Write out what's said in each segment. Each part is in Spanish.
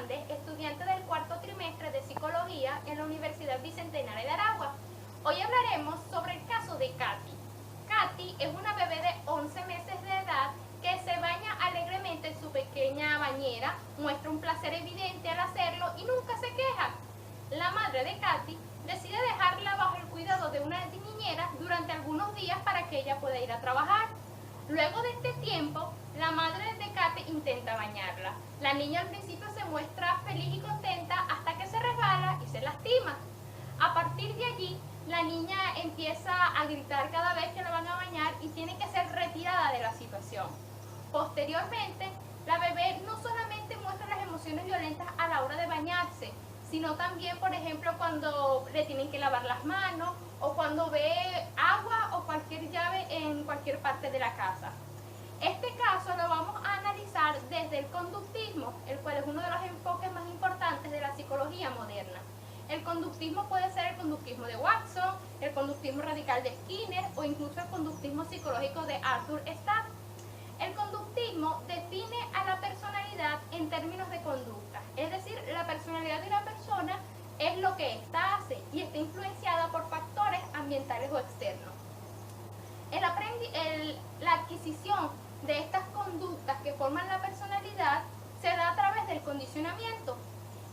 Hernández, estudiante del cuarto trimestre de Psicología en la Universidad Bicentenaria de Aragua. Hoy hablaremos sobre el caso de Katy. Katy es una bebé de 11 meses de edad que se baña alegremente en su pequeña bañera, muestra un placer evidente al hacerlo y nunca se queja. La madre de Katy decide dejarla bajo el cuidado de una niñera durante algunos días para que ella pueda ir a trabajar. Luego de este tiempo, la madre de Katy intenta bañarla. La niña al principio se muestra feliz y contenta hasta que se resbala y se lastima. A partir de allí, la niña empieza a gritar cada vez que la van a bañar y tiene que ser retirada de la situación. Posteriormente, la bebé no solamente muestra las emociones violentas a la hora de bañarse, sino también, por ejemplo, cuando le tienen que lavar las manos o cuando ve agua o cualquier llave en cualquier parte de la casa. Este caso lo vamos a analizar desde el conductismo, el cual es uno de los enfoques más importantes de la psicología moderna. El conductismo puede ser el conductismo de Watson, el conductismo radical de Skinner o incluso el conductismo psicológico de Arthur Stapp. El conductismo define a la personalidad en términos de conducta, es decir, la personalidad de una persona es lo que ésta hace y está influenciada por factores ambientales o externos. La adquisición de estas conductas que forman la personalidad se da a través del condicionamiento.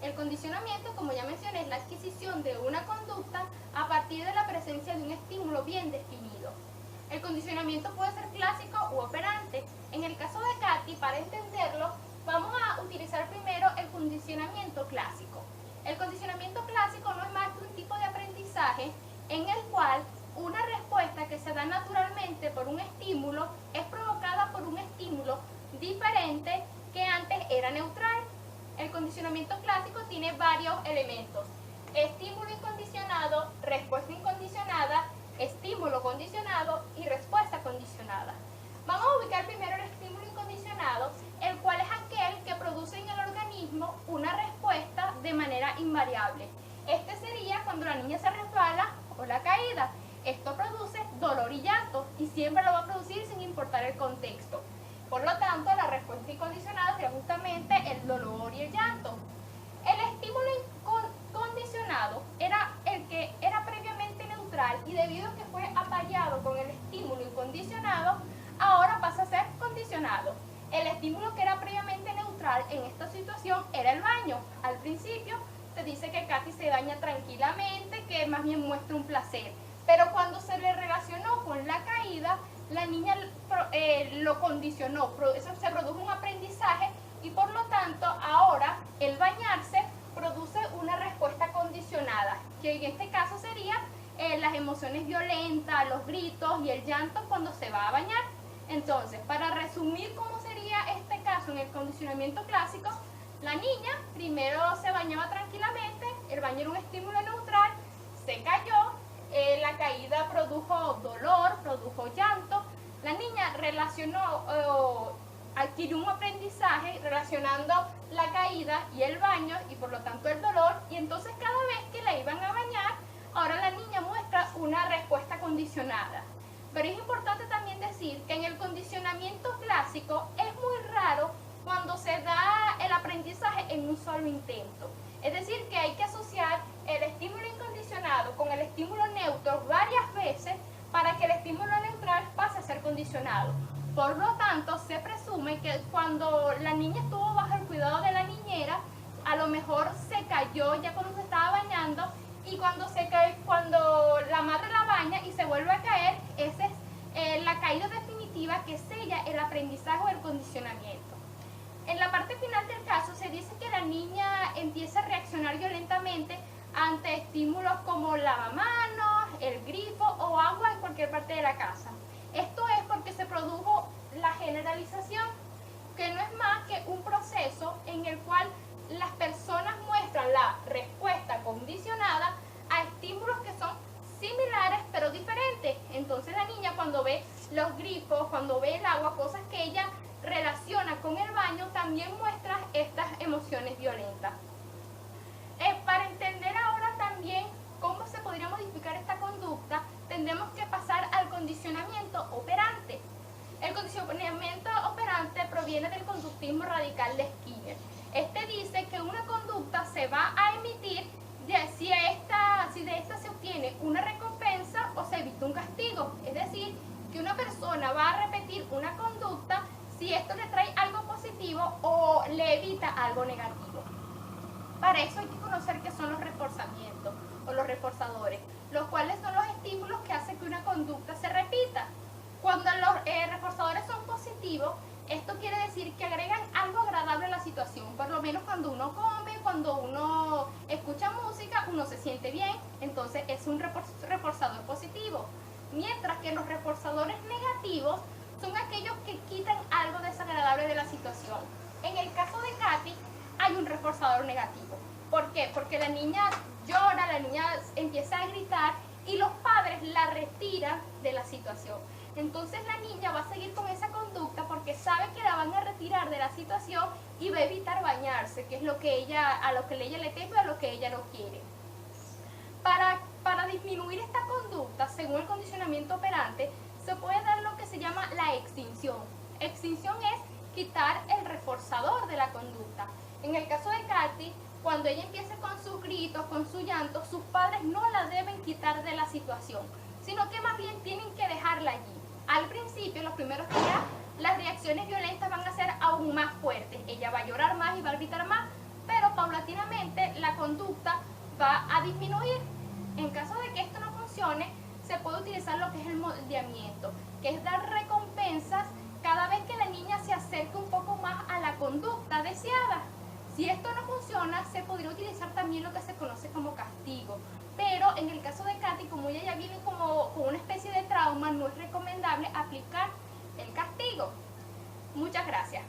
El condicionamiento, como ya mencioné, es la adquisición de una conducta a partir de la presencia de un estímulo bien definido. El condicionamiento puede ser clásico u operante. En el caso de Katy, para entenderlo, vamos a utilizar primero el condicionamiento clásico. El condicionamiento clásico no es más que un tipo de aprendizaje en el cual una respuesta que se da naturalmente por un estímulo es provocada por un estímulo diferente que antes era neutral. El condicionamiento clásico tiene varios elementos: estímulo incondicionado, respuesta incondicionada, estímulo condicionado y respuesta condicionada. Vamos a ubicar primero el estímulo incondicionado, el cual es aquel que produce en el organismo una respuesta de manera invariable. Este sería cuando la niña se resbala o la caída. Esto produce dolor y llanto y siempre lo va a producir sin importar el contexto. Por lo tanto, la respuesta incondicionada sería justamente el dolor y el llanto. El estímulo condicionado era el que era previamente neutral y debido a que fue apareado con el estímulo incondicionado, ahora pasa a ser condicionado. El estímulo que era previamente neutral en esta situación era el baño. Al principio se dice que Katy se baña tranquilamente, que más bien muestra un placer. Pero cuando se le relacionó con la caída, la niña lo condicionó, se produjo un aprendizaje y por lo tanto ahora el bañarse produce una respuesta condicionada, que en este caso sería las emociones violentas, los gritos y el llanto cuando se va a bañar. Entonces, para resumir cómo sería este caso en el condicionamiento clásico, la niña primero se bañaba tranquilamente, el baño era un estímulo neutral, se cayó, la caída produjo dolor, produjo llanto, la niña adquirió un aprendizaje relacionando la caída y el baño y por lo tanto el dolor, y entonces cada vez que la iban a bañar, ahora la niña muestra una respuesta condicionada. Pero es importante también decir que en el condicionamiento clásico es muy raro cuando se da el aprendizaje en un solo intento. Es decir, que hay que asociar el estímulo incondicionado con el estímulo neutro varias veces para que el estímulo neutral pase a ser condicionado. Por lo tanto, se presume que cuando la niña estuvo bajo el cuidado de la niñera, a lo mejor se cayó ya cuando se estaba bañando, y cuando la madre la baña y se vuelve a caer, esa es la caída definitiva que sella el aprendizaje o el condicionamiento. En la parte final del caso se dice que la niña empieza a reaccionar violentamente ante estímulos como lavamanos, el grifo o agua en cualquier parte de la casa. Esto es porque se produjo la generalización, que no es más que un proceso en el cual las personas muestran la respuesta condicionada a estímulos que son similares pero diferentes. Entonces la niña cuando ve los grifos, cuando ve el agua, cosas que ella relaciona con el baño, también muestra estas emociones violentas. Para entender ahora también cómo se podría modificar esta conducta, tendremos que pasar al condicionamiento operante. El condicionamiento operante proviene del conductismo radical de Skinner. Este dice que una niña va a repetir una conducta si esto le trae algo positivo o le evita algo negativo. Para eso hay que conocer qué son los reforzamientos o los reforzadores, los cuales son los estímulos que hacen que una conducta se repita. Cuando los reforzadores son positivos, esto quiere decir que agregan algo agradable a la situación. Por lo menos cuando uno come, cuando uno escucha música, uno se siente bien, entonces es un reforzador positivo. Mientras que los reforzadores negativos son aquellos que quitan algo desagradable de la situación. En el caso de Katy, hay un reforzador negativo. ¿Por qué? Porque la niña llora, la niña empieza a gritar y los padres la retiran de la situación. Entonces la niña va a seguir con esa conducta porque sabe que la van a retirar de la situación y va a evitar bañarse, que es lo que a lo que ella le teme, a lo que ella no quiere. Para disminuir esta conducta, según el condicionamiento operante, se puede dar lo que se llama la extinción. Extinción es quitar el reforzador de la conducta. En el caso de Katy, cuando ella empiece con sus gritos, con su llanto, sus padres no la deben quitar de la situación, sino que más bien tienen que dejarla allí. Al principio, los primeros días, las reacciones violentas van a ser aún más fuertes. Ella va a llorar más y va a gritar más, pero paulatinamente la conducta va a disminuir. En caso de que esto no funcione, se puede utilizar lo que es el moldeamiento, que es dar recompensas cada vez que la niña se acerque un poco más a la conducta deseada. Si esto no funciona, se podría utilizar también lo que se conoce como castigo. Pero en el caso de Katy, como ella ya vive como con una especie de trauma, no es recomendable aplicar el castigo. Muchas gracias.